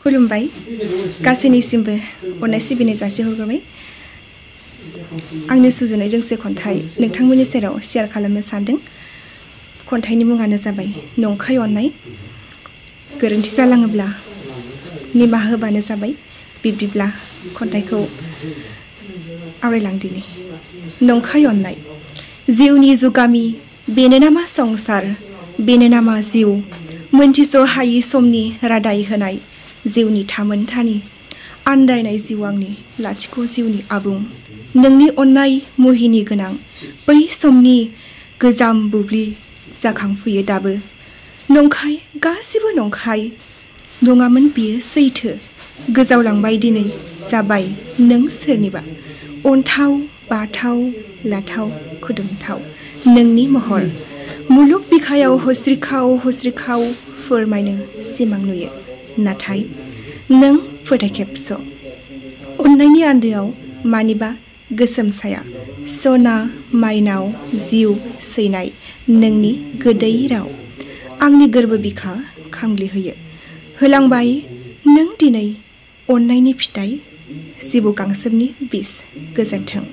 खुलुमबाय गासैनिसिमबो अननाय सिबिनाय जासिहरग्रोबाय आंनि सुजुनाय दोंसे खन्थाइ नोंथांमोननि सेराव शेयार खालामनो सानदों खन्थाइनि मुङानो जाबाय नंखाय अननाय गोरोन्थि जालाङोब्ला निमाहा होबानो जाबाय बिब्दिब्ला खन्थाइखौ आवरायलांदिनि नंखाय अननाय जिउनि जुगामि बेनो नामा संसार बेनो नामा जिउ मोनथिस' हायि समनि रादाय होनाय जिउनि थामोनथानि आन्दायनाय जिउ आंनि लाथिख' जिउनि आबुं नोंनि अननाय मुहिनि गोनां बै समनि गोजाम बुब्लि जाखांफैयो दाबो नंखाय गासिबो नंखाय नङामोन बियो सैथो गोजावलांबाय दिनै जाबाय नों सोरनिबा अनथाव बाथाव लाथाव खुदुमथाव नोंनि महर मुलुग बिखायाव हस्रिखाव फोरमायनो सिमां नुयो नाथाय नों फोथायखेबस' अननायनि आन्दोआव मानिबा गोसोम साया सना माइनाव जिउ सैनाय नोंनि गोदै राव आंनि गोरबो बिखा खामग्लिहोयो होलांबाय नों दिनै अननायनि फिथाइ जिबौ गांसोमनि बिस गोजोन्थों